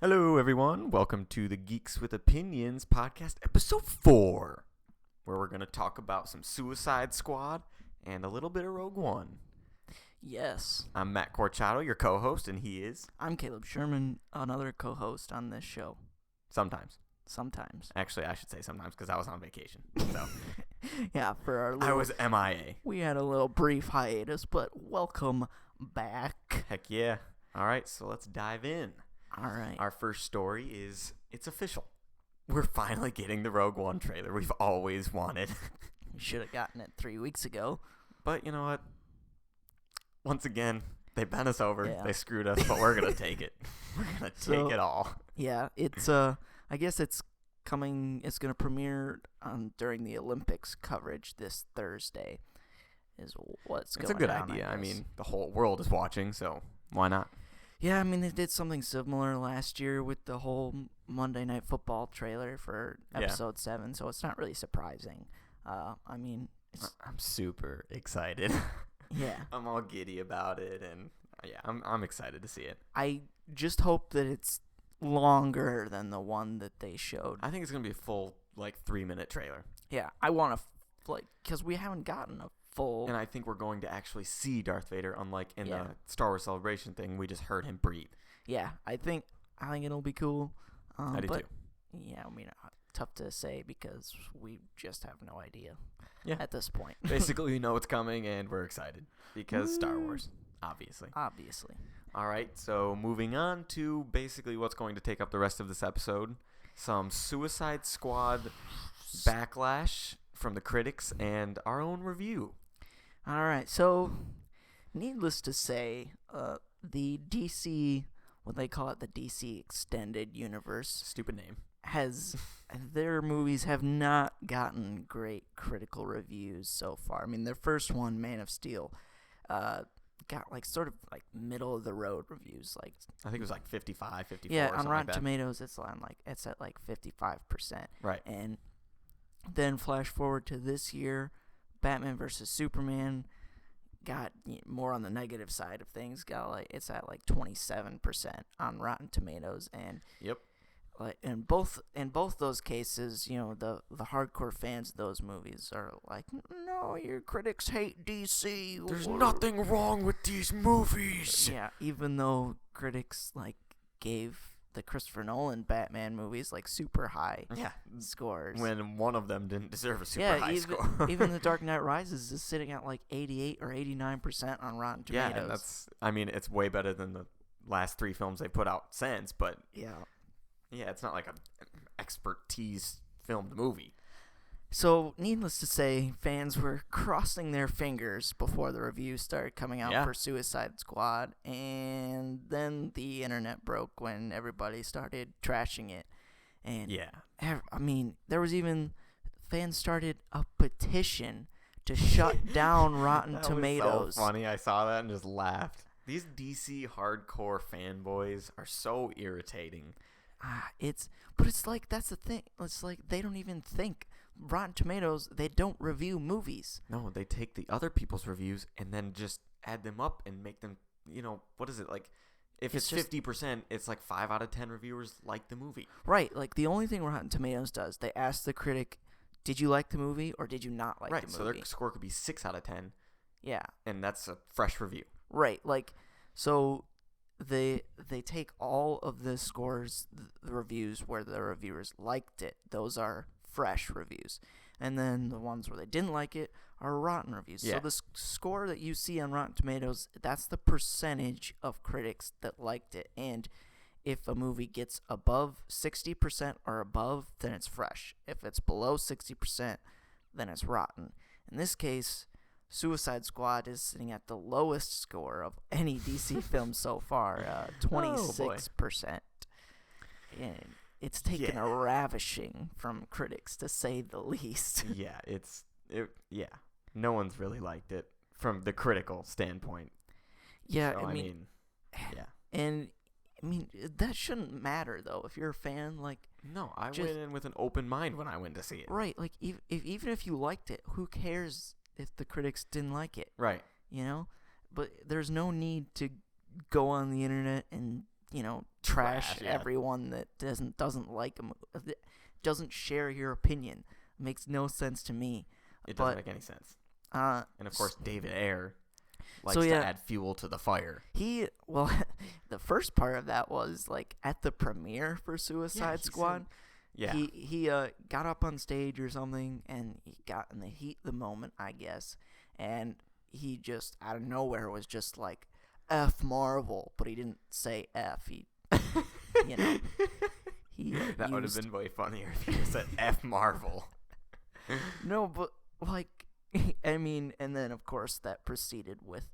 Hello, everyone. Welcome to the Geeks with Opinions podcast, episode 4, where we're going to talk about some Suicide Squad and a little bit of Rogue One. Yes. I'm Matt Corchado, your co-host, and he is... I'm Caleb Sherman, another co-host on this show. Sometimes. Actually, I should say sometimes because I was on vacation. So yeah, for our little... I was MIA. We had a little brief hiatus, but welcome back. Heck yeah. All right, so let's dive in. All right. Our first story is, it's official. We're finally getting the Rogue One trailer we've always wanted. We should have gotten it 3 weeks ago. But you know what? Once again, they bent us over. Yeah. They screwed us, but we're going to take it. We're going to take it all. Yeah, it's, I guess it's coming, it's going to premiere during the Olympics coverage this Thursday is what's going on. It's a good idea. I mean, the whole world is watching, so why not? Yeah, I mean, they did something similar last year with the whole Monday Night Football trailer for episode 7, so it's not really surprising. I mean, I'm super excited. Yeah. I'm all giddy about it, and yeah, I'm excited to see it. I just hope that it's longer than the one that they showed. I think it's going to be a full, 3-minute trailer. Yeah, I want to, because we haven't gotten a full... And I think we're going to actually see Darth Vader, unlike in the Star Wars Celebration thing, we just heard him breathe. Yeah, I think it'll be cool. I do too. Yeah, I mean, tough to say because we just have no idea at this point. Basically, we know it's coming, and we're excited because Star Wars, obviously. Obviously. All right, so moving on to basically what's going to take up the rest of this episode. Some Suicide Squad backlash from the critics and our own review. All right, so needless to say, the DC, what they call it, the DC Extended Universe. Stupid name. Their movies have not gotten great critical reviews so far. I mean, their first one, Man of Steel, got sort of middle of the road reviews. I think it was 55, 54. Yeah, or on something Rotten like that. Tomatoes, it's at 55%. Right. And then flash forward to this year, Batman vs Superman got more on the negative side of things. It's at 27% on Rotten Tomatoes, and yep. In both those cases, the hardcore fans of those movies are like, no, your critics hate DC. There's nothing wrong with these movies. Yeah, even though critics gave the Christopher Nolan Batman movies super high scores, when one of them didn't deserve a super high score. Even The Dark Knight Rises is sitting at 88 or 89% on Rotten Tomatoes. Yeah, and it's way better than the last 3 films they put out since, but yeah, it's not an expertise filmed movie. So, needless to say, fans were crossing their fingers before the reviews started coming out for Suicide Squad, and then the internet broke when everybody started trashing it. And I mean, there was even fans started a petition to shut down Rotten Tomatoes. That was so funny. I saw that and just laughed. These DC hardcore fanboys are so irritating. That's the thing. It's they don't even think. Rotten Tomatoes, they don't review movies. No, they take the other people's reviews and then just add them up and make them, what is it, if it's 50%, it's 5 out of 10 reviewers like the movie. Right, the only thing Rotten Tomatoes does, they ask the critic, did you like the movie or did you not like the movie? Right, so their score could be 6 out of 10. Yeah. And that's a fresh review. Right, so they take all of the scores, the reviews where the reviewers liked it. Those are fresh reviews. And then the ones where they didn't like it are rotten reviews. Yeah. So the score that you see on Rotten Tomatoes, that's the percentage of critics that liked it. And if a movie gets above 60% or above, then it's fresh. If it's below 60%, then it's rotten. In this case, Suicide Squad is sitting at the lowest score of any DC film so far, 26%. And it's taken a ravishing from critics, to say the least. No one's really liked it from the critical standpoint. Yeah, so, I mean, And I mean, that shouldn't matter though. If you're a fan, no, I went in with an open mind when I went to see it. Right, even if you liked it, who cares if the critics didn't like it? Right. But there's no need to go on the internet and trash yeah. everyone that doesn't like doesn't share your opinion. It makes no sense to me. It doesn't make any sense. And of course, David Ayer likes to add fuel to the fire. The first part of that was like at the premiere for Suicide Squad. He got up on stage or something, and he got in the heat of the moment, I guess, and he just out of nowhere was just like F Marvel, but he didn't say F. He that would have been way funnier if he just said F Marvel. No, but like, I mean, and then of course that proceeded with,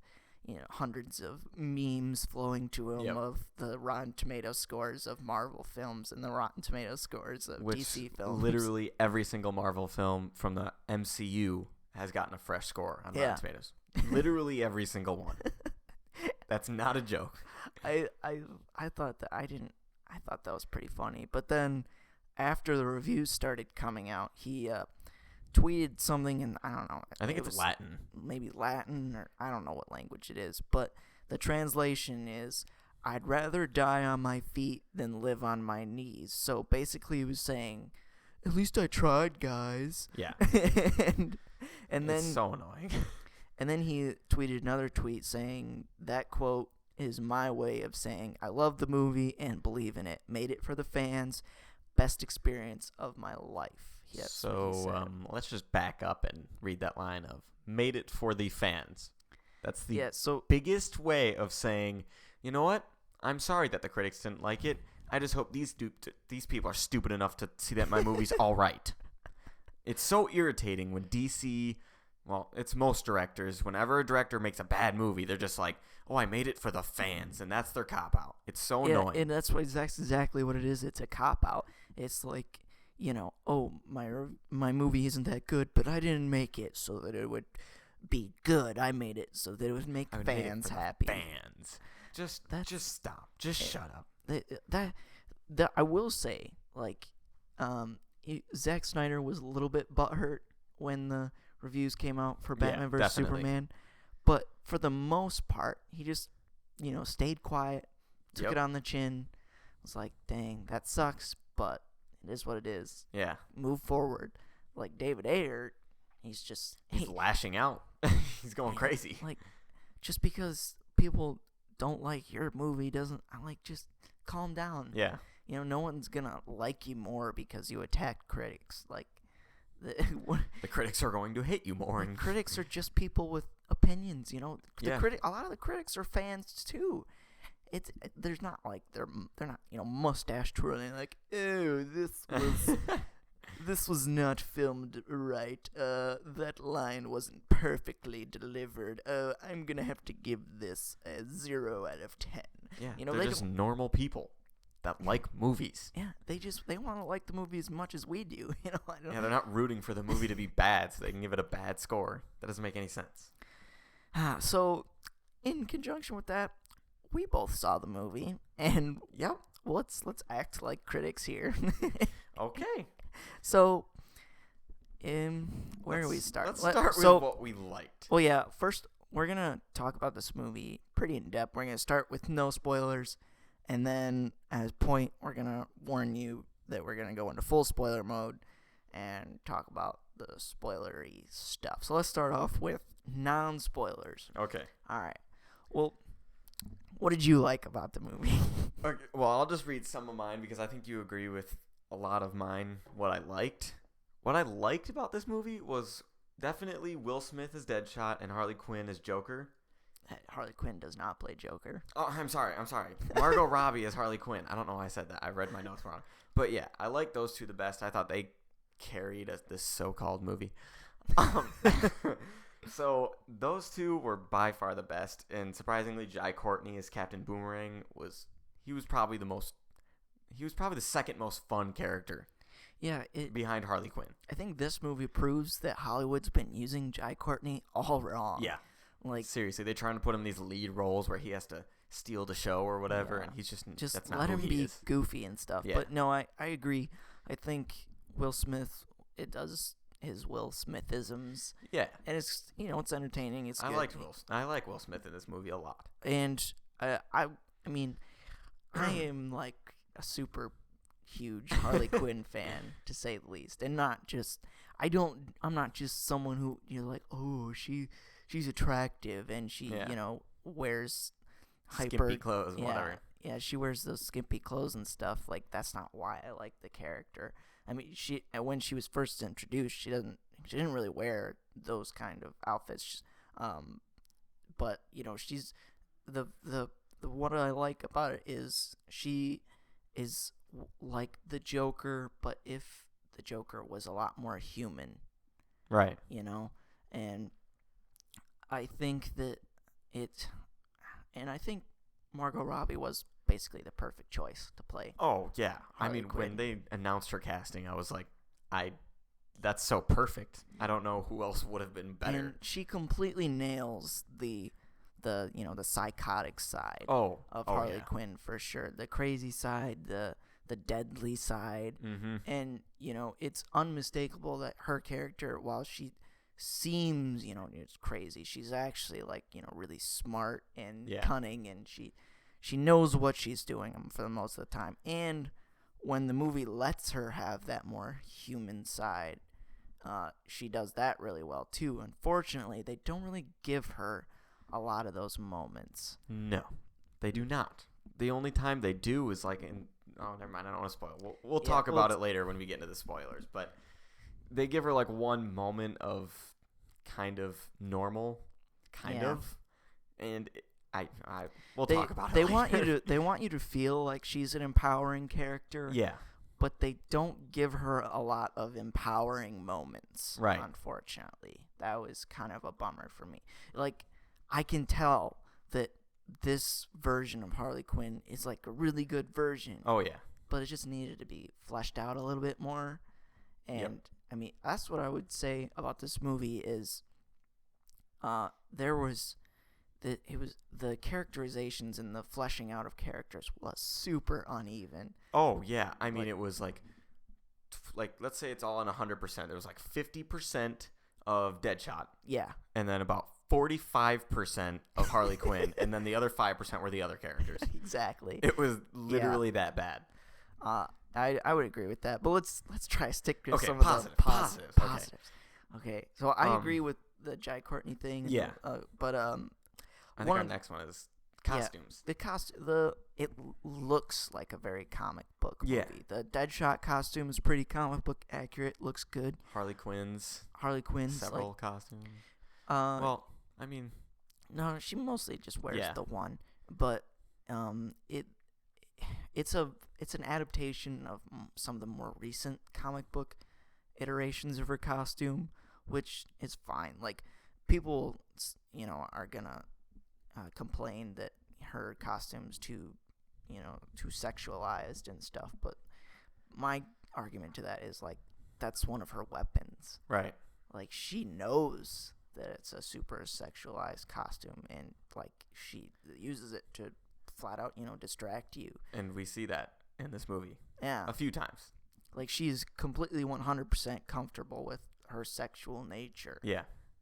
hundreds of memes flowing to him of the Rotten Tomato scores of Marvel films and the Rotten Tomato scores of DC films. Literally every single Marvel film from the MCU has gotten a fresh score on Rotten Tomatoes. Literally every single one. That's not a joke. I thought that was pretty funny. But then after the reviews started coming out, he tweeted something, and I don't know. I think it's Latin. Maybe Latin, or I don't know what language it is. But the translation is, I'd rather die on my feet than live on my knees. So basically he was saying, at least I tried, guys. Yeah. and then it's so annoying. And then he tweeted another tweet saying, that quote is my way of saying I love the movie and believe in it. Made it for the fans. Best experience of my life. So let's just back up and read that line of made it for the fans. That's the biggest way of saying, you know what? I'm sorry that the critics didn't like it. I just hope these people are stupid enough to see that my movie's all right. It's so irritating when DC, well, it's most directors. Whenever a director makes a bad movie, they're just like, oh, I made it for the fans, and that's their cop-out. It's so annoying. And that's exactly what it is. It's a cop-out. It's like, oh, my movie isn't that good, but I didn't make it so that it would be good. I made it so that it would make fans happy. Fans. Just stop. Just shut up. That I will say, like, Zack Snyder was a little bit butthurt when the reviews came out for Batman vs. Superman, but for the most part, he just, stayed quiet, took it on the chin, was like, dang, that sucks, but it is what it is. Yeah. Move forward. Like David Ayer, he's lashing out. He's going crazy. Like, just because people don't like your movie doesn't, just calm down. Yeah. No one's gonna like you more because you attack critics. Like, the critics are going to hate you more. And critics are just people with opinions. A lot of the critics are fans too. There's not like they're not mustache twirling like, oh, this was not filmed right. That line wasn't perfectly delivered. I'm gonna have to give this a 0 out of 10. Yeah, they're just normal people that like movies. Yeah, they want to like the movie as much as we do. They're not rooting for the movie to be bad so they can give it a bad score. That doesn't make any sense. So, in conjunction with that, we both saw the movie, and let's act like critics here. Okay. So, where do we start? Let's start with what we liked. Well, yeah. First, we're gonna talk about this movie pretty in depth. We're gonna start with no spoilers, and then as point, we're gonna warn you that we're gonna go into full spoiler mode and talk about the spoilery stuff. So let's start off with non-spoilers. Okay. All right. Well, what did you like about the movie? Okay, well, I'll just read some of mine because I think you agree with a lot of mine, what I liked. What I liked about this movie was definitely Will Smith as Deadshot and Harley Quinn as Joker. Harley Quinn does not play Joker. Oh, I'm sorry. Margot Robbie as Harley Quinn. I don't know why I said that. I read my notes wrong. But yeah, I like those two the best. I thought they carried this so-called movie. So those two were by far the best, and surprisingly, Jai Courtney as Captain Boomerang was probably the second most fun character. Yeah, behind Harley Quinn. I think this movie proves that Hollywood's been using Jai Courtney all wrong. Yeah, like seriously, they're trying to put him in these lead roles where he has to steal the show or whatever, and he's just that's not let him be is. Goofy and stuff. Yeah. But no, I agree. I think Will Smith, it does his Will Smithisms. Yeah, and it's it's entertaining. It's good. I like Will Smith in this movie a lot. And I mean, I am like a super huge Harley Quinn fan, to say the least, and I'm not just someone who you're like, oh, she's attractive and she wears skimpy clothes, whatever. Yeah, she wears those skimpy clothes and stuff. Like, that's not why I like the character. I mean, when she was first introduced, she didn't really wear those kind of outfits. But she's the what I like about it is she is like the Joker, but if the Joker was a lot more human, right? And I think that I think Margot Robbie was basically the perfect choice to play. Oh yeah, Harley Quinn. When they announced her casting, I was like, that's so perfect. I don't know who else would have been better. And she completely nails the psychotic side of Harley Quinn, for sure. The crazy side, the deadly side. Mm-hmm. And it's unmistakable that her character, while she seems it's crazy, she's actually like really smart and cunning, and she knows what she's doing for the most of the time. And when the movie lets her have that more human side, she does that really well too. Unfortunately, they don't really give her a lot of those moments. No, they do not. The only time they do is like in... Oh, never mind. I don't want to spoil. We'll talk about it later when we get into the spoilers. But they give her like one moment of kind of normal, and we'll talk about it later. They want you to feel like she's an empowering character. Yeah. But they don't give her a lot of empowering moments. Right. Unfortunately, that was kind of a bummer for me. Like, I can tell that this version of Harley Quinn is like a really good version. Oh yeah. But it just needed to be fleshed out a little bit more. And I mean, that's what I would say about this movie is the characterizations and the fleshing out of characters was super uneven. Oh yeah. I mean, it was like let's say it's all on 100%. There was like 50% of Deadshot. Yeah. And then about 45% of Harley Quinn, and then the other 5% were the other characters. Exactly. It was literally that bad. I would agree with that, but let's try to stick to some positives. of the positives. Okay, so I agree with the Jai Courtney thing. Yeah. But I think our next one is costumes. Yeah, it looks like a very comic book movie. Yeah. The Deadshot costume is pretty comic book accurate. Looks good. Harley Quinn's. Several costumes. Well, I mean, no, she mostly just wears the one, but it's an adaptation of some of the more recent comic book iterations of her costume, which is fine. Like, people, are gonna complain that her costume's too sexualized and stuff, but my argument to that is like that's one of her weapons. Right. Like, she knows that it's a super sexualized costume, and like she uses it to flat out distract you, and we see that in this movie a few times. Like, she's completely 100% comfortable with her sexual nature,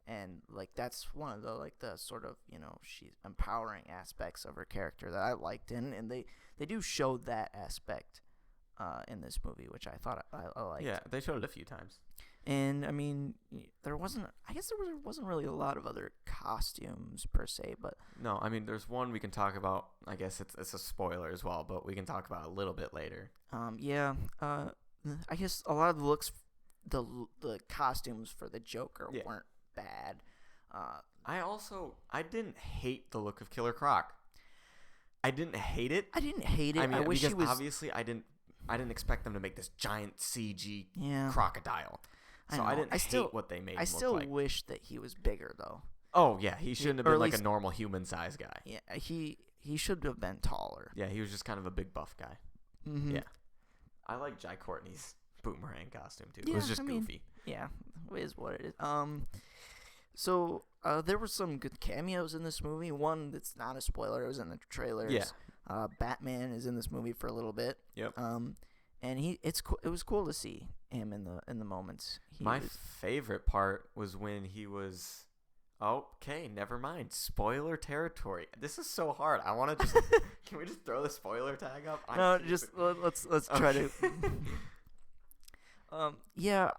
and like that's one of the sort of she's empowering aspects of her character that I liked, and they do show that aspect in this movie, which I thought I liked. Yeah, they showed it a few times. And I mean, there wasn't really a lot of other costumes per se, but no, I mean, there's one we can talk about. I guess it's a spoiler as well, but we can talk about it a little bit later. I guess a lot of the looks, the costumes for the Joker weren't bad. I didn't hate the look of Killer Croc. I didn't hate it. I mean, I wish because obviously I didn't expect them to make this giant CG crocodile. So I didn't hate what they made. I still wish that he was bigger, though. Oh yeah, he shouldn't have been like a normal human size guy. Yeah, he should have been taller. Yeah, he was just kind of a big buff guy. Mm-hmm. Yeah, I like Jai Courtney's boomerang costume too. Yeah, it was just goofy. Yeah, it is what it is. So there were some good cameos in this movie. One that's not a spoiler. It was in the trailers. Yeah. Batman is in this movie for a little bit. Yep. And it was cool to see him in the moments. My favorite part was when he was Okay, never mind. Spoiler territory. This is so hard. I want to just. Can we just throw the spoiler tag up? No, just let's try to. Yeah,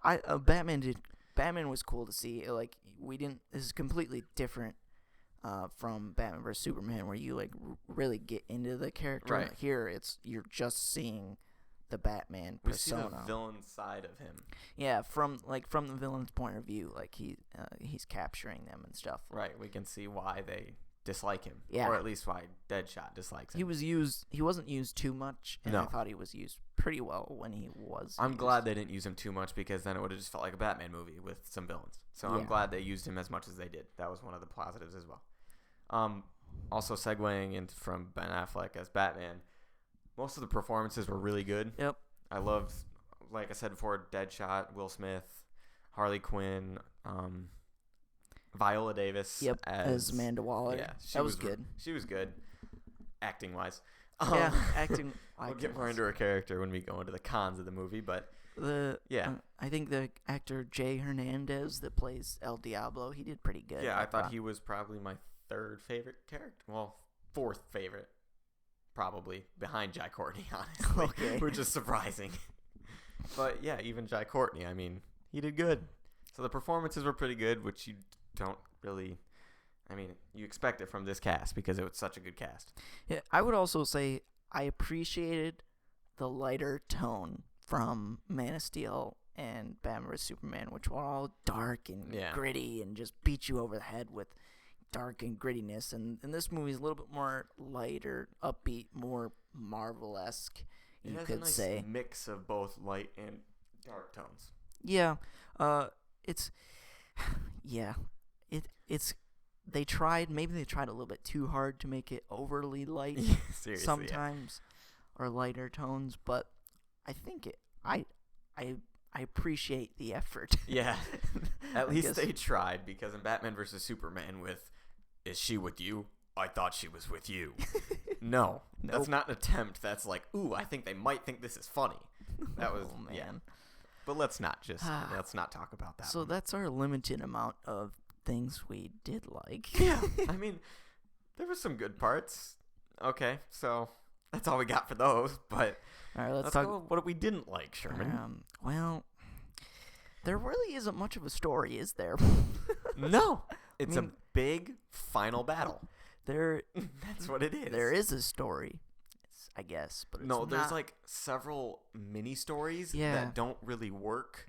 Batman was cool to see. Like we didn't. This is completely different from Batman vs Superman, where you like really get into the character. Right. Here, you're just seeing the Batman persona. We see the villain side of him. Yeah, from the villain's point of view, like he's capturing them and stuff. Right. We can see why they dislike him. Yeah. Or at least why Deadshot dislikes him. He wasn't used too much, and I thought he was used pretty well when he was. I'm glad they didn't use him too much, because then it would have just felt like a Batman movie with some villains. So I'm glad they used him as much as they did. That was one of the positives as well. Also segueing into from Ben Affleck as Batman, most of the performances were really good. Yep. I loved, like I said before, Deadshot, Will Smith, Harley Quinn, Viola Davis. Yep. As Amanda Waller. Yeah, that was good. She was good, acting wise. Acting. We'll get more into her character when we go into the cons of the movie, but I think the actor Jay Hernandez that plays El Diablo, he did pretty good. Yeah, I thought he was probably my third favorite character. Well, fourth favorite, probably behind Jai Courtney, honestly. Okay. Which is surprising. But yeah, even Jai Courtney, I mean, he did good. So the performances were pretty good, which you don't really, I mean, you expect it from this cast because it was such a good cast. Yeah, I would also say I appreciated the lighter tone from Man of Steel and Batman vs Superman, which were all dark and gritty and just beat you over the head with dark and grittiness. And this movie is a little bit more lighter, upbeat, more Marvel-esque, you could say. It has a nice mix of both light and dark tones. Yeah, they tried a little bit too hard to make it overly light sometimes, or lighter tones, but I think I appreciate the effort. Yeah, at least they tried, because in Batman vs Superman with "Is she with you? I thought she was with you." No, that's not an attempt. That's like, ooh, I think they might think this is funny. That was man. But let's not talk about that. So that's our limited amount of things we did like. Yeah, I mean, there were some good parts. Okay, so that's all we got for those. But all right, let's talk about what we didn't like, Sherman. Well, there really isn't much of a story, is there? No, it's a big final battle. That's what it is. There is a story, I guess, but it's not. There's like several mini stories that don't really work.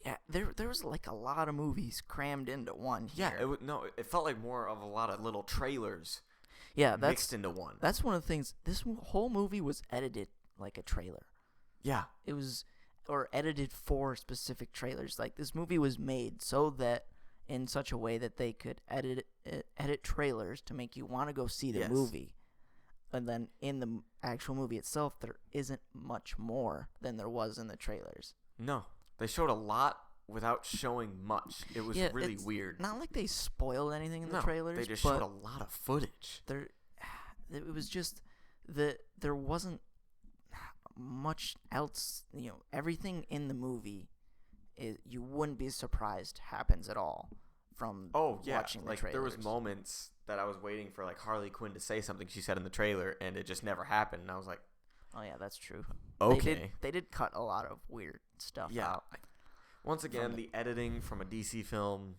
Yeah, there was like a lot of movies crammed into one here. Yeah, it felt like more of a lot of little trailers. Yeah, mixed into one. That's one of the things. This whole movie was edited like a trailer. Yeah, it was, or edited for specific trailers. Like this movie was made so that in such a way that they could edit trailers to make you want to go see the movie. And then in the actual movie itself, there isn't much more than there was in the trailers. No. They showed a lot without showing much. It was really weird. Not like they spoiled anything in the trailers. They just showed a lot of footage. It was just that there wasn't much else. Everything in the movie, you wouldn't be surprised happens at all from watching the trailers. There was moments that I was waiting for like Harley Quinn to say something she said in the trailer, and it just never happened. And I was like, oh yeah, that's true. Okay. They did cut a lot of weird stuff out. Once again, the editing from a DC film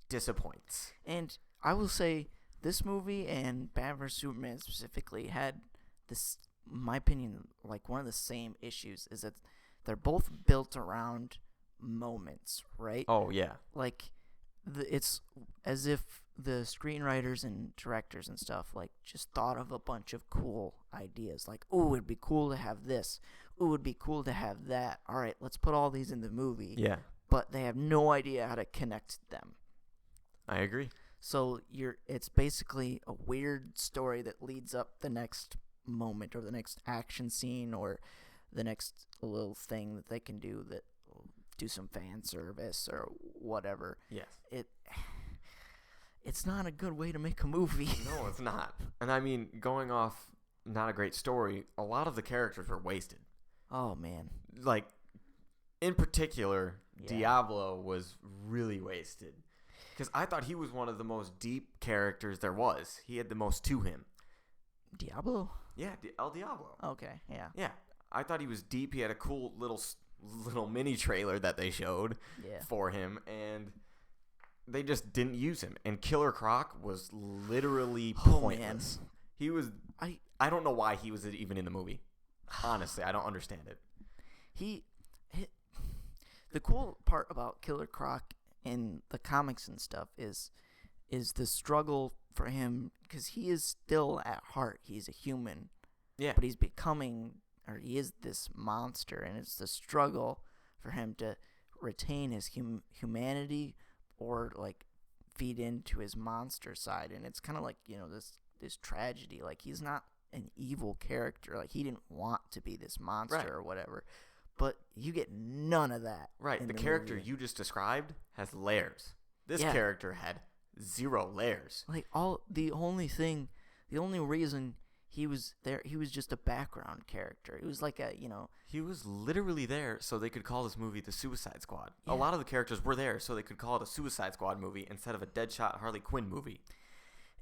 disappoints. And I will say this movie and Batman vs Superman specifically had this, in my opinion, like one of the same issues, is that they're both built around moments, right? Oh yeah. Like it's as if the screenwriters and directors and stuff like just thought of a bunch of cool ideas, like, oh, it'd be cool to have this, oh, it'd be cool to have that, all right, let's put all these in the movie. Yeah, but they have no idea how to connect them. I agree. So it's basically a weird story that leads up the next moment or the next action scene or the next little thing that they can do that will do some fan service or whatever. Yes. It's not a good way to make a movie. No, it's not. And I mean, going off not a great story, a lot of the characters were wasted. Oh, man. Like, in particular, Diablo was really wasted. Because I thought he was one of the most deep characters there was. He had the most to him. Diablo? Yeah, El Diablo. Okay, yeah. Yeah. I thought he was deep. He had a cool little mini trailer that they showed for him, and they just didn't use him. And Killer Croc was literally pointless. Man. He was. I don't know why he was even in the movie. Honestly, I don't understand it. The cool part about Killer Croc in the comics and stuff is the struggle for him, because he is still at heart, he's a human. Yeah. But he's becoming, or he is this monster, and it's the struggle for him to retain his humanity or like feed into his monster side. And it's kind of like, this tragedy. Like, he's not an evil character. Like, he didn't want to be this monster or whatever. But you get none of that. Right. The character you just described has layers. This character had 0 layers. Like, the only reason he was there, he was just a background character. It was like He was literally there so they could call this movie The Suicide Squad. Yeah. A lot of the characters were there so they could call it a Suicide Squad movie instead of a Deadshot Harley Quinn movie.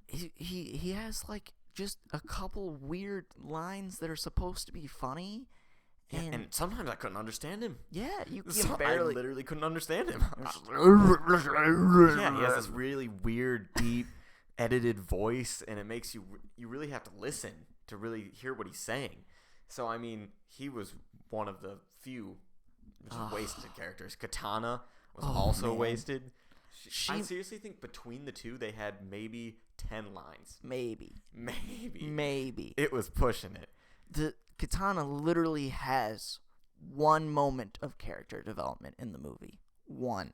He has like just a couple weird lines that are supposed to be funny. Yeah, and sometimes I couldn't understand him. Yeah, you barely. I literally couldn't understand him. Yeah, he has this really weird, deep, edited voice, and it makes you really have to listen to really hear what he's saying. So, I mean, he was one of the few wasted characters. Katana was also wasted. I seriously think between the two, they had maybe 10 lines. Maybe. It was pushing it. The Katana literally has one moment of character development in the movie. One.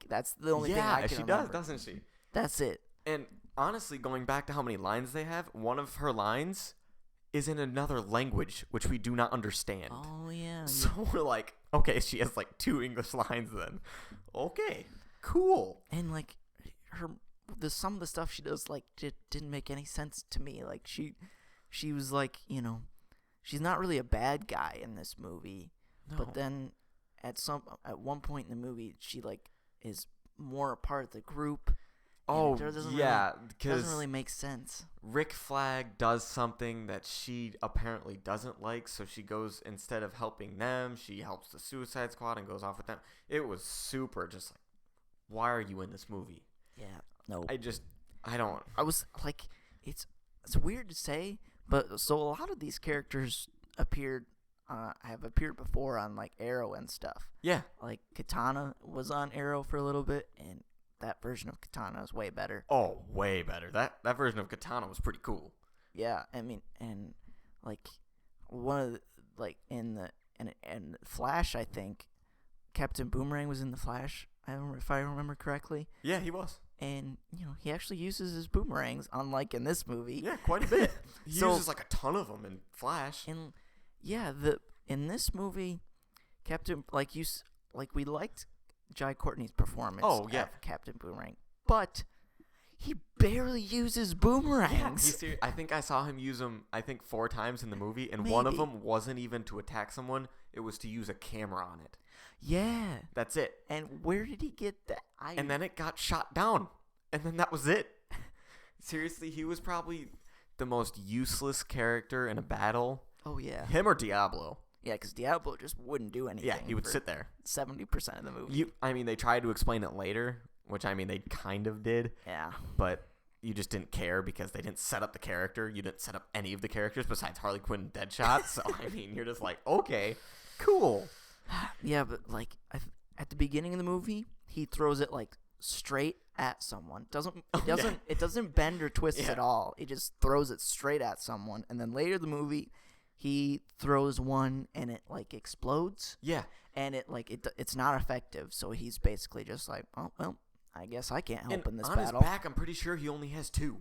That's the only thing I can remember. Yeah, she does, doesn't she? That's it. And honestly, going back to how many lines they have, one of her lines is in another language, which we do not understand. Oh, yeah. So we're like, okay, she has like 2 English lines then. Okay, cool. And like, some of the stuff she does, like, didn't make any sense to me. Like, she was like, she's not really a bad guy in this movie. No. But then at one point in the movie, she like is more a part of the group. Oh, yeah, because doesn't really make sense. Rick Flag does something that she apparently doesn't like, so she goes, instead of helping them, she helps the Suicide Squad and goes off with them. It was super just like, why are you in this movie? Yeah, no. I was like, it's weird to say, but so a lot of these characters have appeared before on like Arrow and stuff. Yeah. Like Katana was on Arrow for a little bit, and that version of Katana is way better. Oh, way better. That version of Katana was pretty cool. Yeah, I mean, and like one of the, like in Flash, I think Captain Boomerang was in the Flash. If I remember correctly. Yeah, he was. And he actually uses his boomerangs, unlike in this movie. Yeah, quite a bit. He uses like a ton of them in Flash. And yeah, in this movie, we liked Jai Courtney's performance. Oh, yeah. Of Captain Boomerang, but he barely uses boomerangs. Yeah, I think I saw him use them 4 times in the movie, and one of them wasn't even to attack someone; it was to use a camera on it. Yeah, that's it. And where did he get that? And then it got shot down, and then that was it. Seriously, he was probably the most useless character in a battle. Oh yeah, him or Diablo. Yeah, because Diablo just wouldn't do anything. Yeah, he would sit there 70% of the movie. They tried to explain it later, which they kind of did. Yeah, but you just didn't care because they didn't set up the character. You didn't set up any of the characters besides Harley Quinn and Deadshot. So you're just like, okay, cool. Yeah, but like at the beginning of the movie, he throws it like straight at someone. It doesn't bend or twist at all. It just throws it straight at someone, and then later in the movie, he throws one and it like explodes. Yeah, and it's not effective. So he's basically just like, oh well, I guess I can't help in this battle. On his back, I'm pretty sure he only has 2.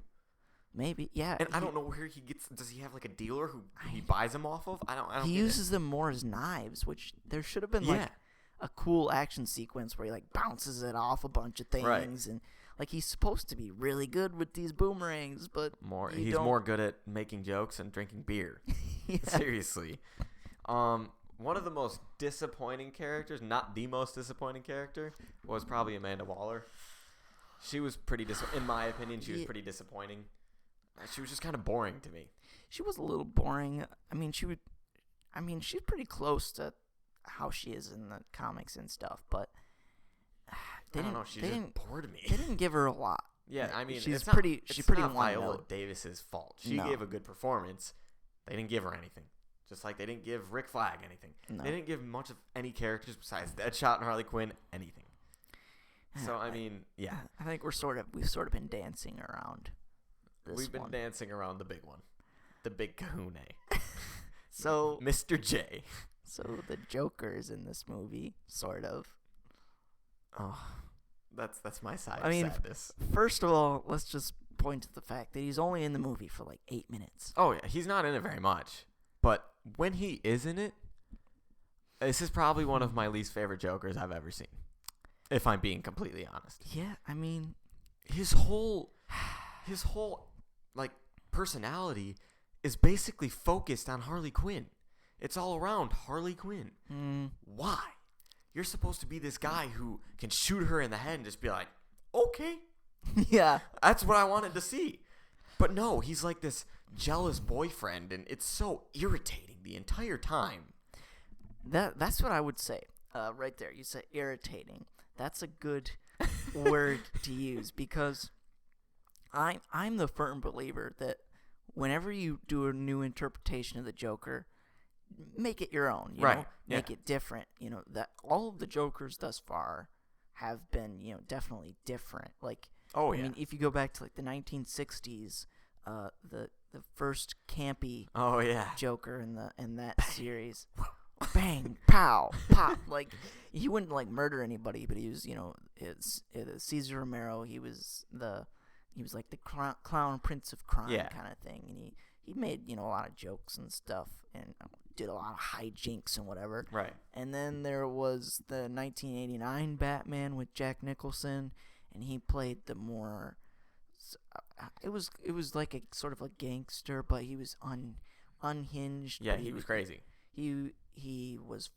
Maybe, yeah. And I don't know where he gets. Does he have like a dealer who he buys them off of? I don't. He uses them more as knives, which there should have been like a cool action sequence where he like bounces it off a bunch of things, and like he's supposed to be really good with these boomerangs, but he's more good at making jokes and drinking beer. Seriously, one of the most disappointing characters, not the most disappointing character, was probably Amanda Waller. She was pretty in my opinion, she was pretty disappointing. She was just kind of boring to me. She was a little boring. I mean, she's pretty close to how she is in the comics and stuff, but I don't know. She just bored me. They didn't give her a lot. Yeah, I mean, she's it's pretty not Viola Davis's fault. She gave a good performance. They didn't give her anything. Just like they didn't give Rick Flag anything. No. They didn't give much of any characters besides Deadshot and Harley Quinn anything. So I mean, yeah. I think we've sort of been dancing around this We've been dancing around the big one. The big kahune. So Mr. J. So the Joker's in this movie, sort of. Oh, that's my side of sadness. First of all, let's just point to the fact that he's only in the movie for like 8 minutes. Oh yeah, he's not in it very much. But when he is in it, this is probably one of my least favorite Jokers I've ever seen. If I'm being completely honest. Yeah, I mean, his whole like personality is basically focused on Harley Quinn. It's all around Harley Quinn. Why? You're supposed to be this guy who can shoot her in the head and just be like, okay. Yeah. That's what I wanted to see. But no, he's like this jealous boyfriend, and it's so irritating the entire time. That's what I would say. Right there. You said irritating. That's a good word to use, because I'm the firm believer that whenever you do a new interpretation of the Joker, make it your own, you know? Make it different. You know, that all of the Jokers thus far have been, definitely different. Like, I mean, if you go back to like the 1960s, the first campy Joker in that series, bang, pow, pop, like he wouldn't like murder anybody, but he was, it's Cesar Romero. He was like the clown prince of crime kind of thing, and he made a lot of jokes and stuff, and did a lot of hijinks and whatever. Right. And then there was the 1989 Batman with Jack Nicholson, and he played the more. It was like a sort of a gangster, but he was unhinged. Yeah, he was crazy. He was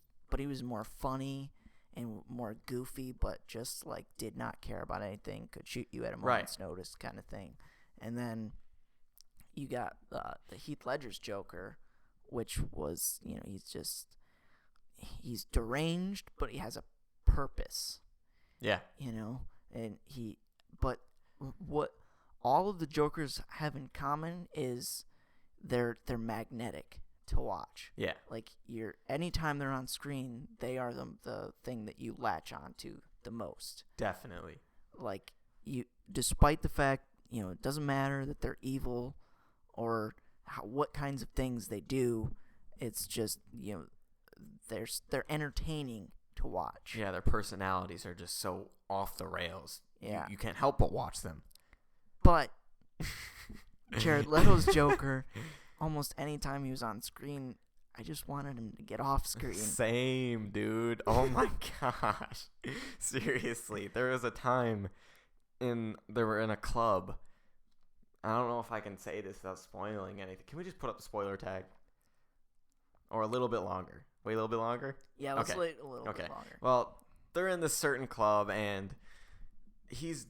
more funny and more goofy, but just like did not care about anything, could shoot you at a moment's notice kind of thing. And then you got the Heath Ledger's Joker, which was, he's deranged, but he has a purpose. Yeah. And but what all of the Jokers have in common is they're magnetic to watch. Yeah. Like anytime they're on screen, they are the thing that you latch onto the most. Definitely. Like despite the fact, it doesn't matter that they're evil or what kinds of things they do, it's just, they're entertaining to watch. Yeah, their personalities are just so off the rails. Yeah. You can't help but watch them. But Jared Leto's Joker, almost any time he was on screen, I just wanted him to get off screen. Same, dude. Oh my gosh. Seriously, there was a time they were in a club. I don't know if I can say this without spoiling anything. Can we just put up the spoiler tag? Or a little bit longer? Wait a little bit longer? Yeah, let's wait a little bit longer. Well, they're in this certain club, and he's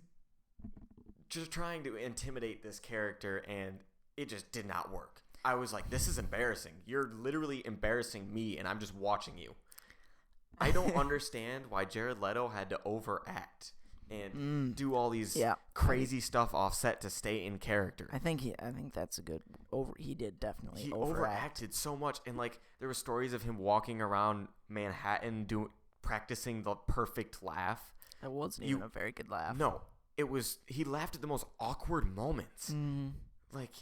just trying to intimidate this character, and it just did not work. I was like, this is embarrassing. You're literally embarrassing me, and I'm just watching you. I don't understand why Jared Leto had to overact and do all these crazy stuff offset to stay in character. I think that's a good he did definitely he overact. Overacted so much, and like there were stories of him walking around Manhattan practicing the perfect laugh. That wasn't even a very good laugh. No, he laughed at the most awkward moments. Like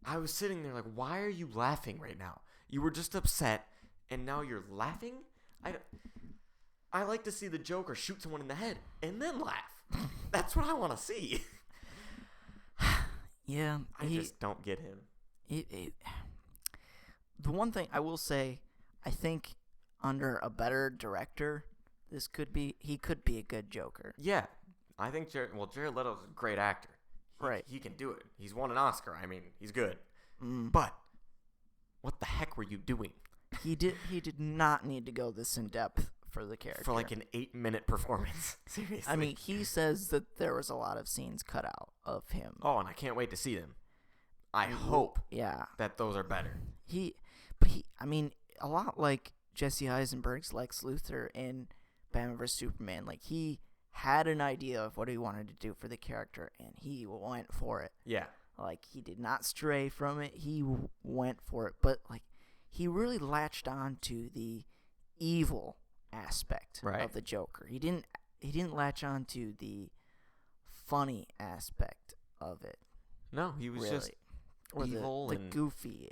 I was sitting there like, why are you laughing right now? You were just upset, and now you're laughing? I like to see the Joker shoot someone in the head and then laugh. That's what I want to see. Yeah. I just don't get him. The one thing I will say, I think under a better director, he could be a good Joker. Yeah. I think Jared Leto's a great actor. Right. He can do it. He's won an Oscar. I mean, he's good. But what the heck were you doing? He did not need to go this in depth for the character. For like an 8-minute performance. Seriously. I mean, he says that there was a lot of scenes cut out of him. Oh, and I can't wait to see them. I hope that those are better. I mean, a lot like Jesse Eisenberg's Lex Luthor in Batman vs. Superman. Like, he had an idea of what he wanted to do for the character, and he went for it. Yeah. Like, he did not stray from it. He went for it. But, like, he really latched on to the evil aspect of the Joker. He didn't latch on to the funny aspect of it. No, he was just evil the and goofy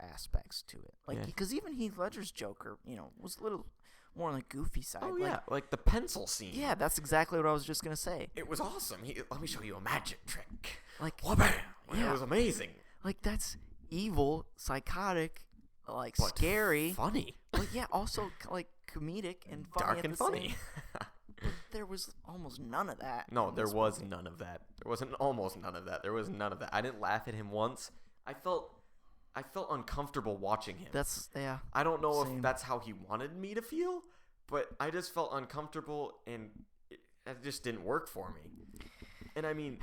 aspects to it. Like, because even Heath Ledger's Joker, was a little more on the goofy side. Oh, yeah, like the pencil scene. Yeah, that's exactly what I was just gonna say. It was awesome. Let me show you a magic trick. Like, wha-bam! It was amazing. Like, that's evil, psychotic, like, but scary, funny. But yeah, also like comedic and funny. Dark and funny. But there was almost none of that. No, there was none of that. There wasn't almost none of that. There was none of that. I didn't laugh at him once. I felt uncomfortable watching him. I don't know if that's how he wanted me to feel, but I just felt uncomfortable, and it just didn't work for me. And I mean,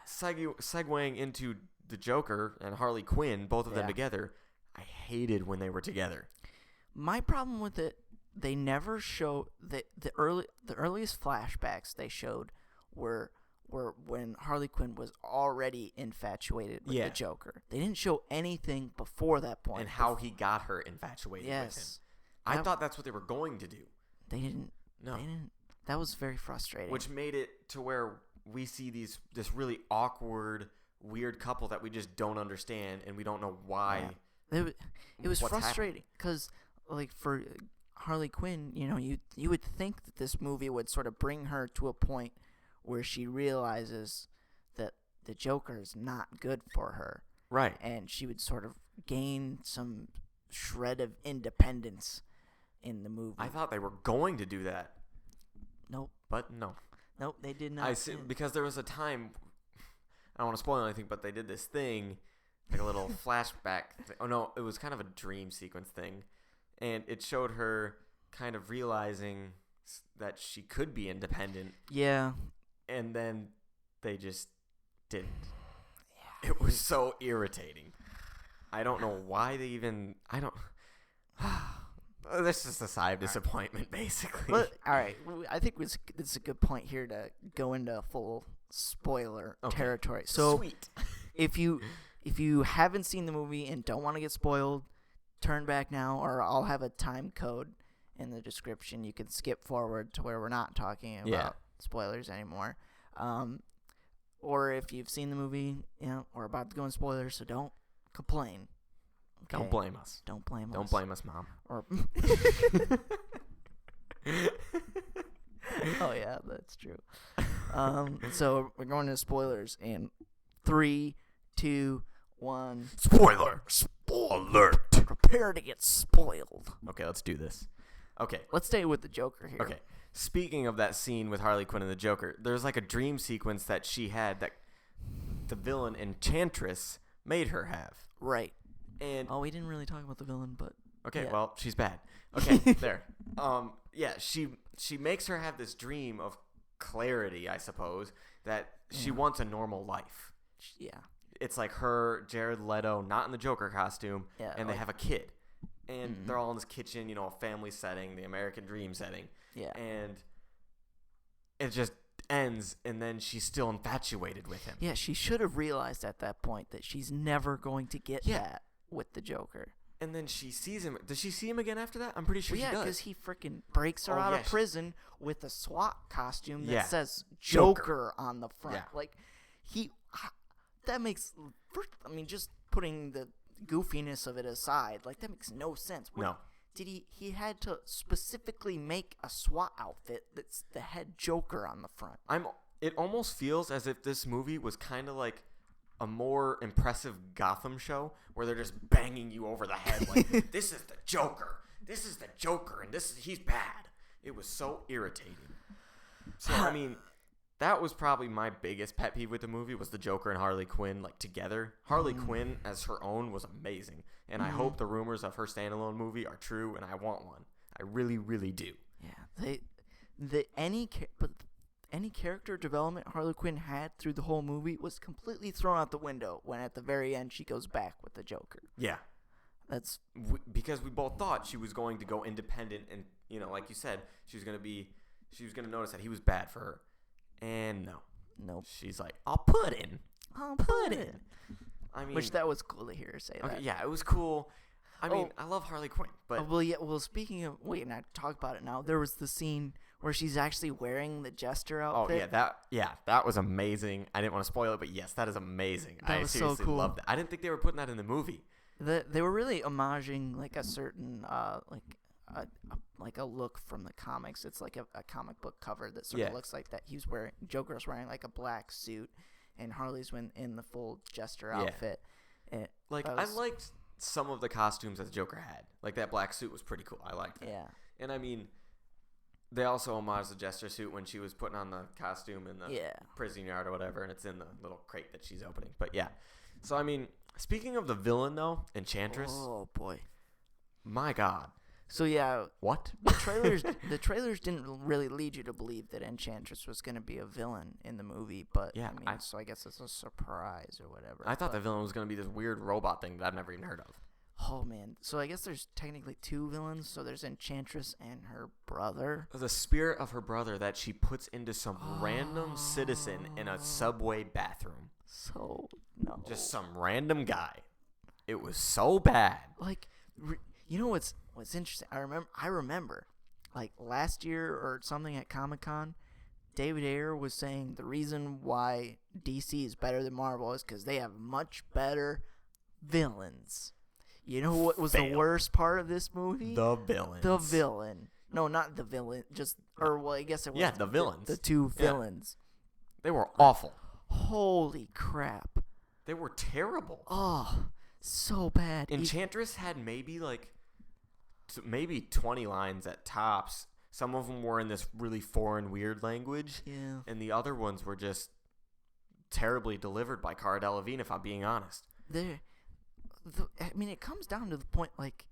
segueing into the Joker and Harley Quinn, both of them together, I hated when they were together. My problem with it, they never show the earliest flashbacks they showed were when Harley Quinn was already infatuated with the Joker. They didn't show anything before that point. And how he got her infatuated with him. I thought that's what they were going to do. They didn't. No. They didn't. That was very frustrating. Which made it to where we see this really awkward, weird couple that we just don't understand, and we don't know why. Yeah. It was frustrating because, like, for Harley Quinn, you would think that this movie would sort of bring her to a point where she realizes that the Joker is not good for her. Right. And she would sort of gain some shred of independence in the movie. I thought they were going to do that. Nope. But no. Nope, they did not. I see, because there was a time, I don't want to spoil anything, but they did this thing, like a little flashback thing. Oh, no, it was kind of a dream sequence thing. And it showed her kind of realizing that she could be independent. Yeah. And then they just didn't. Yeah. It was so irritating. I don't know why they even... This is a sigh of disappointment, basically. All right. I think it's a good point here to go into full spoiler territory. So, sweet. if you haven't seen the movie and don't want to get spoiled, turn back now, or I'll have a time code in the description. You can skip forward to where we're not talking about spoilers anymore. Or if you've seen the movie, we're about to go in spoilers, so don't complain. Okay? Don't blame us. Don't blame us. Don't blame us, Mom. Or oh yeah, that's true. So we're going to spoilers in 3, 2, 1. Spoiler! Prepare to get spoiled. Okay, let's do this. Okay. Let's stay with the Joker here. Okay. Speaking of that scene with Harley Quinn and the Joker, there's like a dream sequence that she had that the villain Enchantress made her have. Right. And we didn't really talk about the villain, but okay, well, she's bad. Okay, there. She makes her have this dream of clarity, I suppose, that she wants a normal life. Yeah. It's like her, Jared Leto, not in the Joker costume, and they have a kid. And they're all in this kitchen, a family setting, the American dream setting. Yeah. And it just ends, and then she's still infatuated with him. Yeah, she should have realized at that point that she's never going to get that with the Joker. And then she sees him. Does she see him again after that? I'm pretty sure she does. Yeah, because he freaking breaks her out of prison with a SWAT costume that says Joker on the front. Yeah. Like, that makes, just putting the goofiness of it aside, like, that makes no sense. No. Did he had to specifically make a SWAT outfit that's the head Joker on the front? It almost feels as if this movie was kind of like a more impressive Gotham show where they're just banging you over the head like, this is the Joker, and he's bad. It was so irritating. So, that was probably my biggest pet peeve with the movie was the Joker and Harley Quinn, like, together. Harley Quinn as her own was amazing, and I hope the rumors of her standalone movie are true, and I want one. I really, really do. Yeah, any character development Harley Quinn had through the whole movie was completely thrown out the window when at the very end she goes back with the Joker. Yeah. That's because we both thought she was going to go independent and, like you said, she was going to notice that he was bad for her. And no. Nope. She's like, I'll put in. I mean, which that was cool to hear her say that. Yeah, it was cool. I mean, I love Harley Quinn, but well, speaking of, wait, and I talk about it now. There was the scene where she's actually wearing the Jester outfit. Oh that was amazing. I didn't want to spoil it, but yes, that is amazing. That was seriously so cool. loved that. I didn't think they were putting that in the movie. They were really homaging like a certain like a look from the comics. It's like a comic book cover that sort of looks like that. Joker's wearing like a black suit, and Harley's in the full Jester outfit. And I liked some of the costumes that the Joker had. Like that black suit was pretty cool. I liked it. Yeah. And I mean, they also homaged the Jester suit when she was putting on the costume in the prison yard or whatever, and it's in the little crate that she's opening. But yeah. So I mean, speaking of the villain though, Enchantress. Oh boy. My God. So yeah, what? The trailers didn't really lead you to believe that Enchantress was going to be a villain in the movie, but yeah, so I guess it's a surprise or whatever. I thought the villain was going to be this weird robot thing that I've never even heard of. Oh man, so I guess there's technically two villains. So there's Enchantress and her brother. The spirit of her brother that she puts into some random citizen in a subway bathroom. So no, just some random guy. It was so bad. Like, you know what's interesting? I remember, like last year or something at Comic-Con, David Ayer was saying the reason why DC is better than Marvel is because they have much better villains. You know what was the worst part of this movie? The villains. The villain. No, not the villain. I guess it was. Yeah, the villains. The two villains. They were awful. Holy crap. They were terrible. Oh, so bad. Enchantress had maybe 20 lines at tops. Some of them were in this really foreign, weird language. Yeah. And the other ones were just terribly delivered by Cara Delevingne, if I'm being honest. It comes down to the point, like,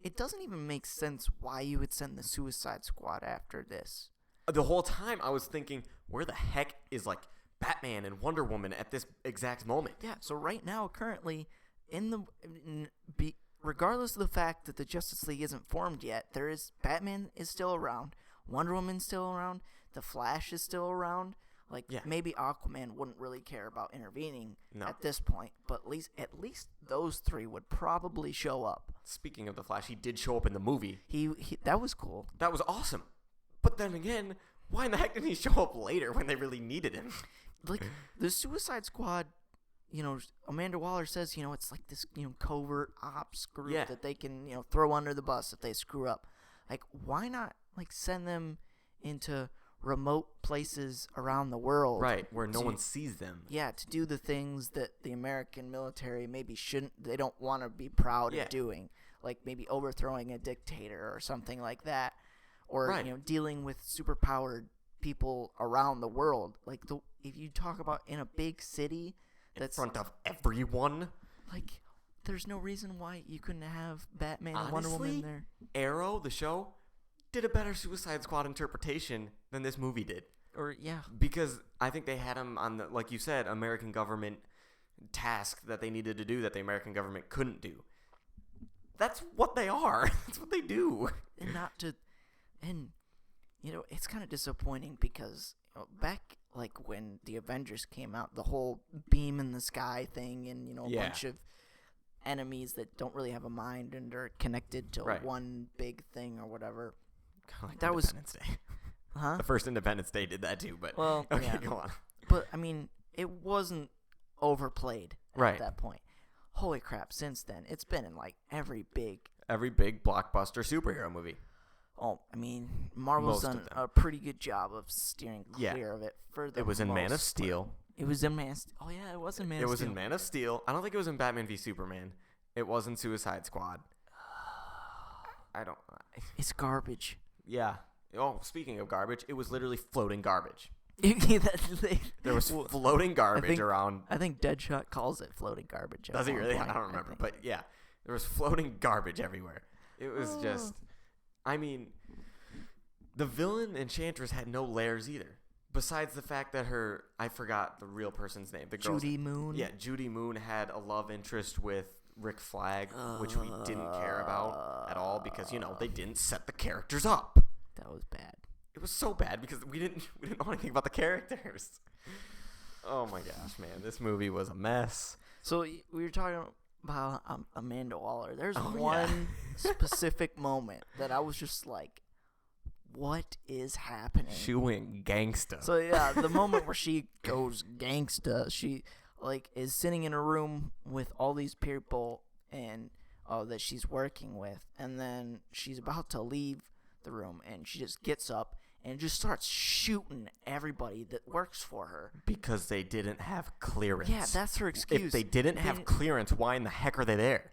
it doesn't even make sense why you would send the Suicide Squad after this. The whole time I was thinking, where the heck is, Batman and Wonder Woman at this exact moment? Yeah, so right now, currently, regardless of the fact that the Justice League isn't formed yet, Batman is still around, Wonder Woman's still around, the Flash is still around. Maybe Aquaman wouldn't really care about intervening at this point, but at least those three would probably show up. Speaking of the Flash, he did show up in the movie. He that was cool. That was awesome. But then again, why in the heck didn't he show up later when they really needed him? The Suicide Squad, Amanda Waller says, it's like this, covert ops group that they can, throw under the bus if they screw up. Why not, send them into remote places around the world, right, where no one sees them, to do the things that the American military maybe they don't want to be proud of doing, like maybe overthrowing a dictator or something like that, or dealing with superpowered people around the world. If you talk about in a big city that's in front of everyone, there's no reason why you couldn't have Batman and Wonder Woman there. Arrow, the show, did a better Suicide Squad interpretation than this movie did. Because I think they had him on the, like you said, American government task that they needed to do that the American government couldn't do. That's what they are. That's what they do. And it's kind of disappointing because back when the Avengers came out, the whole beam in the sky thing, and a bunch of enemies that don't really have a mind and are connected to one big thing or whatever. That was Independence Day. Huh? The first Independence Day did that too, but go on. But it wasn't overplayed at that point. Holy crap! Since then, it's been in every big blockbuster superhero movie. Oh, Marvel's done a pretty good job of steering clear of it. It was in Man of Steel. It was in Man of Steel. Oh yeah, it was in Man of Steel. It was in Man of Steel. I don't think it was in Batman v Superman. It was in Suicide Squad. It's garbage. Yeah. Oh, speaking of garbage, it was literally floating garbage. There was floating garbage around. I think Deadshot calls it floating garbage. Does he really? I don't remember. But yeah, there was floating garbage everywhere. It was just, The villain Enchantress had no layers either. Besides the fact that I forgot the real person's name. The girl's Judy Moon. Yeah, Judy Moon had a love interest with Rick Flag, which we didn't care about at all because, they didn't set the characters up. That was bad. It was so bad because we didn't know anything about the characters. Oh my gosh, man. This movie was a mess. So we were talking about Amanda Waller. There's one specific moment that I was just like, what is happening? She went gangsta. So yeah, the moment where she goes gangsta, she is sitting in a room with all these people and that she's working with, and then she's about to leave the room, and she just gets up and just starts shooting everybody that works for her because they didn't have clearance. Yeah, that's her excuse. If they didn't have clearance, why in the heck are they there?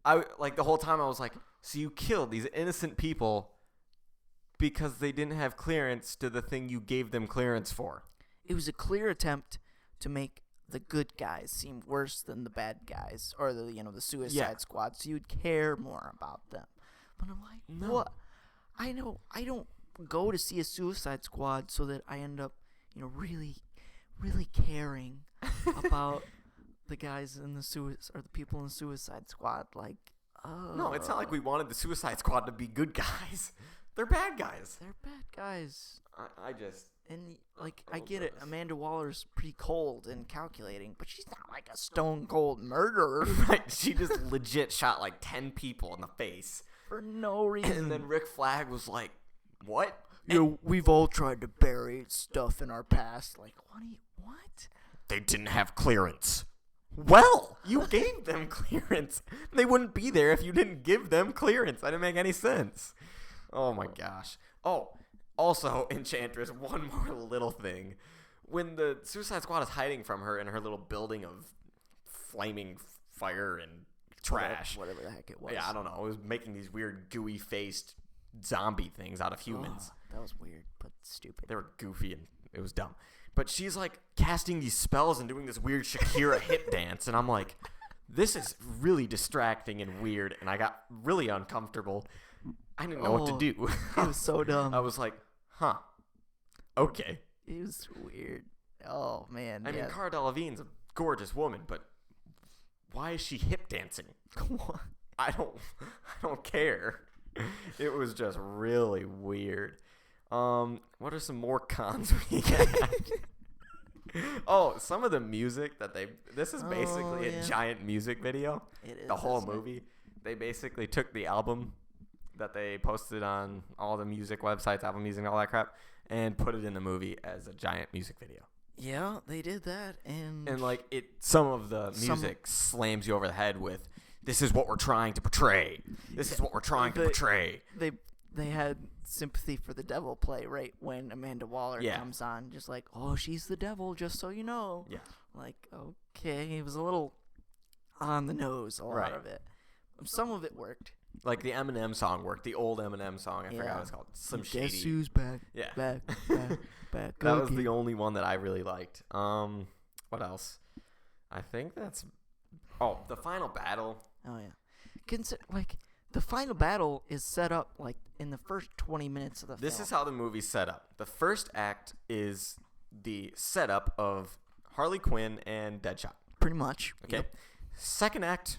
The whole time I was like, so you killed these innocent people because they didn't have clearance to the thing you gave them clearance for. It was a clear attempt to make the good guys seem worse than the bad guys, or the Suicide Squad, so you'd care more about them. But I'm like, no. What? I don't go to see a Suicide Squad so that I end up, really, really caring about the guys in the people in the Suicide Squad. No, it's not like we wanted the Suicide Squad to be good guys. They're bad guys. They're bad guys. I just... And, I get it. Amanda Waller's pretty cold and calculating, but she's not like a stone-cold murderer. Right. She just legit shot 10 people in the face. For no reason. And then Rick Flag was like, what? We've all tried to bury stuff in our past. What? They didn't have clearance. Well, you gave them clearance. They wouldn't be there if you didn't give them clearance. That didn't make any sense. Oh, my gosh. Oh, also, Enchantress, one more little thing. When the Suicide Squad is hiding from her in her little building of flaming fire and trash. Whatever the heck it was. Yeah, I don't know. It was making these weird gooey-faced zombie things out of humans. That was weird, but stupid. They were goofy and it was dumb. But she's casting these spells and doing this weird Shakira hip dance. And I'm like, this is really distracting and weird. And I got really uncomfortable. I didn't know what to do. It was so dumb. I was like, huh. Okay. It was weird. Oh, man. I mean, Cara Delevingne's a gorgeous woman, but why is she hip dancing? I don't care. It was just really weird. What are some more cons we got? Oh, some of the music that this is basically a giant music video. It is. The whole movie. They basically took the album that they posted on all the music websites, Apple Music and all that crap, and put it in the movie as a giant music video. Yeah, they did that, and some of the music slams you over the head with, "This is what we're trying to portray. This is what we're trying to portray." They had Sympathy for the Devil play right when Amanda Waller comes on, just she's the devil, just so you know. Yeah. Okay, it was a little on the nose, a lot of it. Some of it worked. The Eminem song worked. The old Eminem song, I forgot what it's called. Slim Shady. Guess who's back? Yeah. Back. That was the only one that I really liked. What else? I think that's... Oh, the final battle. Oh, yeah. The final battle is set up, in the first 20 minutes of the film. This is how the movie's set up. The first act is the setup of Harley Quinn and Deadshot. Pretty much. Okay. Yep. Second act,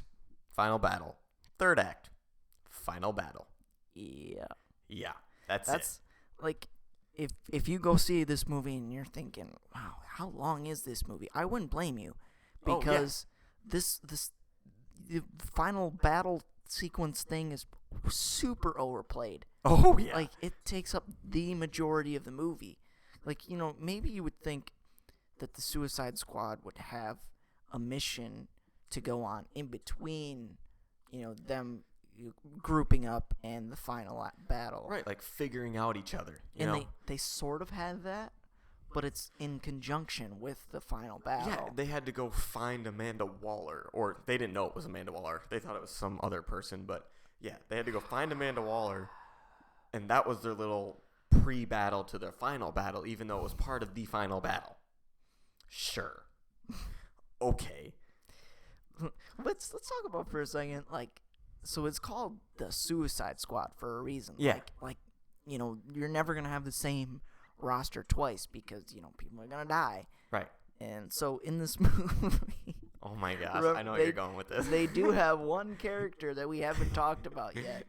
final battle. Third act, final battle. Yeah. Yeah, that's it. If you go see this movie and you're thinking, wow, how long is this movie? I wouldn't blame you, because the final battle sequence thing is super overplayed. Oh yeah. It takes up the majority of the movie. Maybe you would think that the Suicide Squad would have a mission to go on in between, them grouping up and the final battle. Right, figuring out each other. They sort of had that, but it's in conjunction with the final battle. Yeah, they had to go find Amanda Waller, or they didn't know it was Amanda Waller. They thought it was some other person, but yeah, they had to go find Amanda Waller, and that was their little pre-battle to their final battle, even though it was part of the final battle. Sure. Okay. Let's talk about for a second, so it's called the Suicide Squad for a reason. Yeah. you're never going to have the same roster twice because, people are going to die. Right. And so in this movie... Oh my gosh, I know where you're going with this. They do have one character that we haven't talked about yet.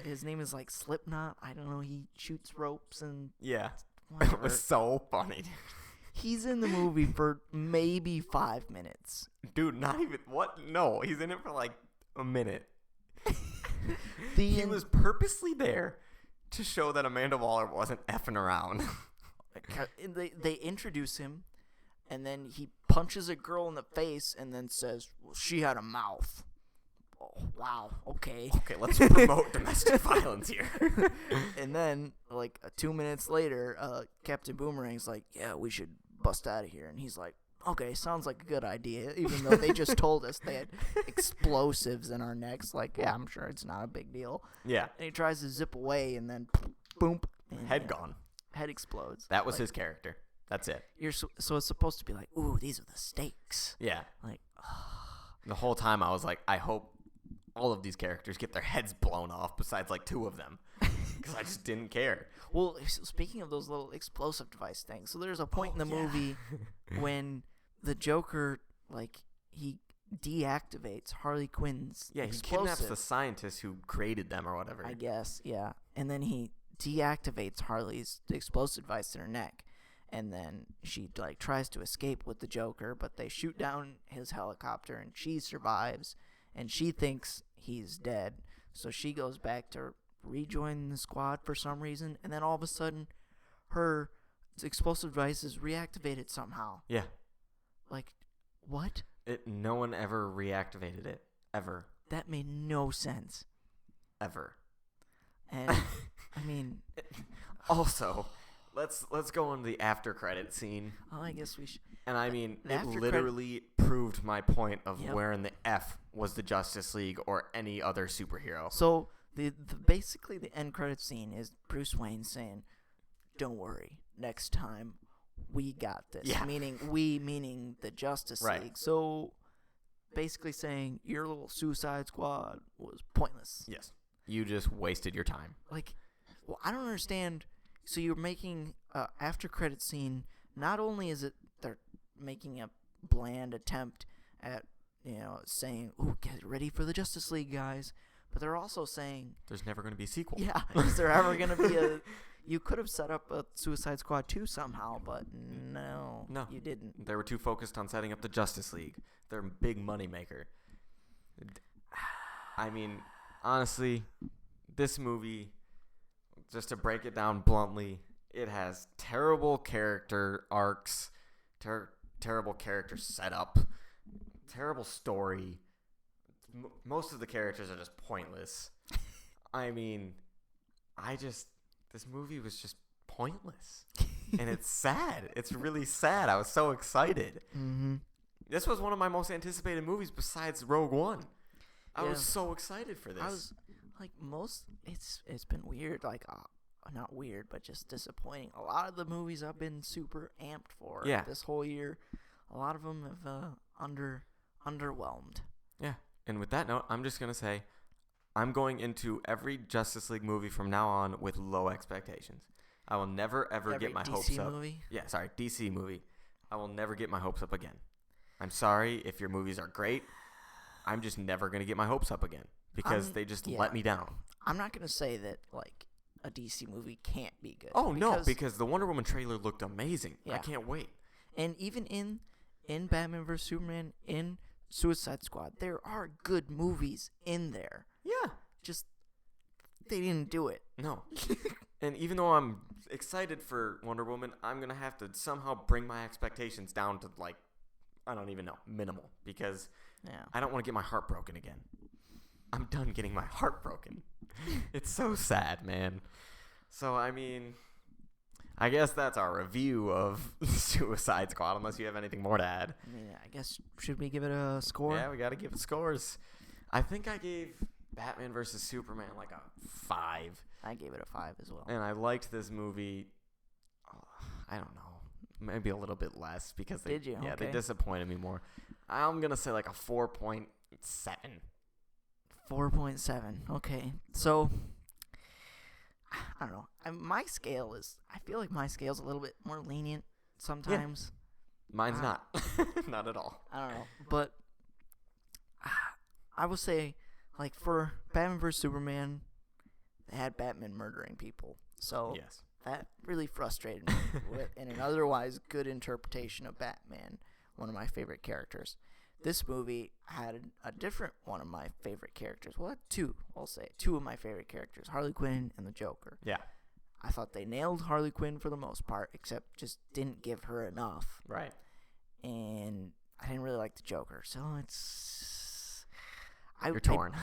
His name is like Slipknot. I don't know. He shoots ropes and... Yeah. Whatever. It was so funny. He's in the movie for maybe 5 minutes. Dude, not even... What? No, he's in it for like a minute. He was purposely there to show that Amanda Waller wasn't effing around. They introduce him, and then he punches a girl in the face and then says, well, she had a mouth. Oh, wow, okay. Okay, let's promote domestic violence here. And then, 2 minutes later, Captain Boomerang's like, yeah, we should bust out of here. And he's like, okay, sounds like a good idea, even though they just told us they had explosives in our necks. Yeah, I'm sure it's not a big deal. Yeah. And he tries to zip away, and then boom. And, head gone. Head explodes. That was his character. That's it. So it's supposed to be like, ooh, these are the stakes. Yeah. The whole time I was like, I hope all of these characters get their heads blown off besides 2 of them. Because I just didn't care. Well, speaking of those little explosive device things, so there's a point in the movie when the Joker, he deactivates Harley Quinn's explosive. He kidnaps the scientist who created them or whatever. I guess, yeah. And then he deactivates Harley's explosive device in her neck. And then she, tries to escape with the Joker, but they shoot down his helicopter, and she survives, and she thinks he's dead. So she goes back to rejoin the squad for some reason, and then all of a sudden, her explosive device is reactivated somehow. Yeah. What? No one ever reactivated it. Ever. That made no sense. Ever. And, I mean... Also, let's go on the after credit scene. Oh, I guess we should... And I mean, it literally proved my point of where in the F was the Justice League or any other superhero. So... basically the end credit scene is Bruce Wayne saying, "Don't worry, next time we got this." Yeah. Meaning the Justice League. So basically saying your little Suicide Squad was pointless. Yes, you just wasted your time. I don't understand. So you're making after credit scene. Not only is it they're making a bland attempt at saying, "Ooh, get ready for the Justice League, guys." But they're also saying... There's never going to be a sequel. Yeah, is there ever going to be a... You could have set up a Suicide Squad 2 somehow, but no, you didn't. They were too focused on setting up the Justice League. They're a big moneymaker. I mean, honestly, this movie, just to break it down bluntly, it has terrible character arcs, terrible character setup, terrible story. Most of the characters are just pointless. I mean, this movie was just pointless. And it's sad. It's really sad. I was so excited. Mm-hmm. This was one of my most anticipated movies besides Rogue One. I was so excited for this. I was it's been weird, not weird, but just disappointing. A lot of the movies I've been super amped for this whole year, a lot of them have underwhelmed. Yeah. And with that note, I'm just going to say I'm going into every Justice League movie from now on with low expectations. I will never, ever get my hopes up. Movie? Yeah, sorry, DC movie. I will never get my hopes up again. I'm sorry if your movies are great. I'm just never going to get my hopes up again because they just let me down. I'm not going to say that, a DC movie can't be good. Oh, no, because the Wonder Woman trailer looked amazing. Yeah. I can't wait. And even in Batman vs. Superman, in Suicide Squad, there are good movies in there. Yeah. Just, they didn't do it. No. And even though I'm excited for Wonder Woman, I'm going to have to somehow bring my expectations down to, I don't even know, minimal. Because I don't want to get my heart broken again. I'm done getting my heart broken. It's so sad, man. So, I mean, I guess that's our review of Suicide Squad, unless you have anything more to add. Yeah, I guess, should we give it a score? Yeah, we got to give it scores. I think I gave Batman vs. Superman a 5. I gave it a 5 as well. And I liked this movie, I don't know, maybe a little bit less because they, Did you? Yeah, okay. They disappointed me more. I'm going to say a 4.7. 4.7. Okay. So I don't know. My scale is. I feel like my scale's a little bit more lenient sometimes. Yeah. Mine's not. Not at all. I don't know, but I would say, like, for Batman vs Superman, they had Batman murdering people, so yes. That really frustrated me. In an otherwise good interpretation of Batman, one of my favorite characters. This movie had a different one of my favorite characters. Well, two, I'll say. Two of my favorite characters, Harley Quinn and the Joker. Yeah. I thought they nailed Harley Quinn for the most part, except just didn't give her enough. Right. And I didn't really like the Joker, so it's... You're torn.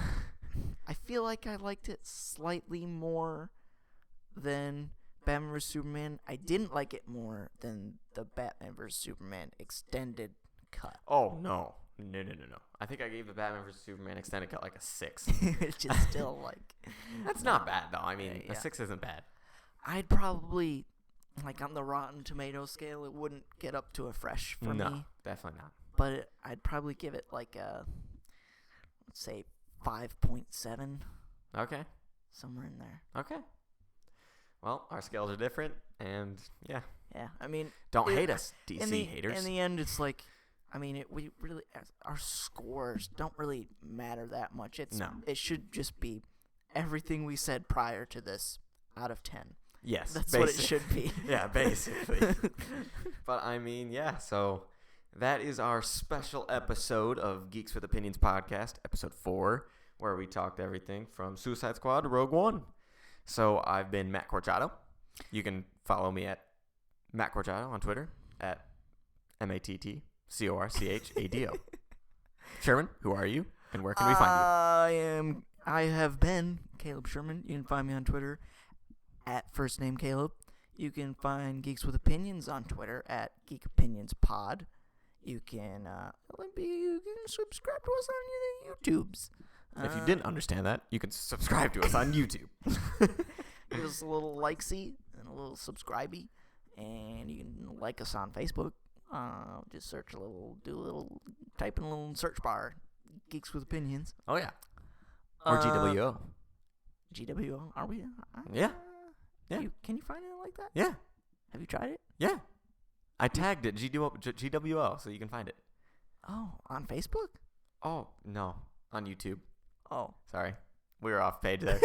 I feel like I liked it slightly more than Batman vs Superman. I didn't like it more than the Batman vs Superman extended cut. Oh, no. No. I think I gave the Batman vs Superman extended cut like a 6. Which is still like... That's not bad, though. I mean, a 6 isn't bad. I'd probably, like, on the Rotten Tomato scale, it wouldn't get up to a fresh for me. No, definitely not. But I'd probably give it like a, let's say, 5.7. Okay. Somewhere in there. Okay. Well, our scales are different, and yeah. Yeah, I mean... Don't hate us, DC haters. In the end, it's like... I mean, we really... Our scores don't really matter that much. It should just be everything we said prior to this out of 10. Yes. That's what it should be. Yeah, basically. But, I mean, yeah, so... That is our special episode of Geeks with Opinions podcast, episode 4, where we talked everything from Suicide Squad to Rogue One. So I've been Matt Corchado. You can follow me at Matt Corchado on Twitter at MattCorchado. Sherman, who are you, and where can we find you? I have been Caleb Sherman. You can find me on Twitter at first name Caleb. You can find Geeks with Opinions on Twitter at Geek Opinions Pod. You can subscribe to us on the YouTubes. If you didn't understand that, you can subscribe to us on YouTube. Give us a little likesy and a little subscribey, and you can like us on Facebook. Just search type in a little search bar, Geeks with Opinions. Oh yeah, or G.W.O. G.W.O. Are we? Yeah. Yeah. Can you find it like that? Yeah. Have you tried it? Yeah. I tagged it G.W.O. so you can find it. Oh, on Facebook? Oh, no. On YouTube. Oh. Sorry. We were off page there.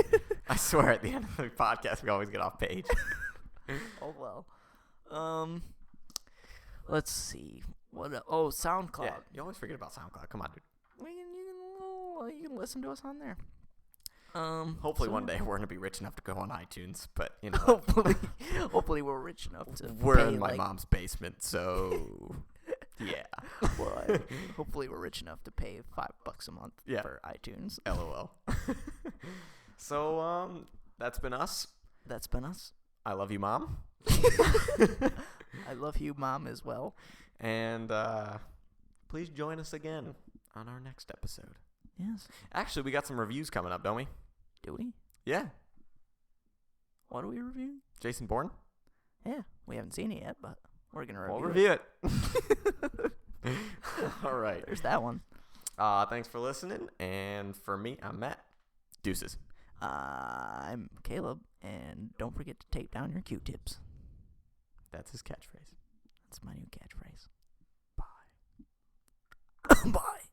I swear at the end of the podcast we always get off page. Oh, well. Let's see. SoundCloud. Yeah, you always forget about SoundCloud. Come on, dude. You can listen to us on there. Hopefully one day we're gonna be rich enough to go on iTunes, but you know. hopefully we're rich enough to. We're in my mom's basement, so yeah. Well, hopefully we're rich enough to pay $5 a month for iTunes. LOL. So that's been us. That's been us. I love you, Mom. I love you, Mom, as well. And please join us again on our next episode. Yes. Actually, we got some reviews coming up, don't we? Do we? Yeah. What do we review? Jason Bourne? Yeah. We haven't seen it yet, but we're going to review it. We'll review it. All right. There's that one. Thanks for listening. And for me, I'm Matt. Deuces. I'm Caleb. And don't forget to tape down your Q-tips. That's his catchphrase. That's my new catchphrase. Bye. Bye.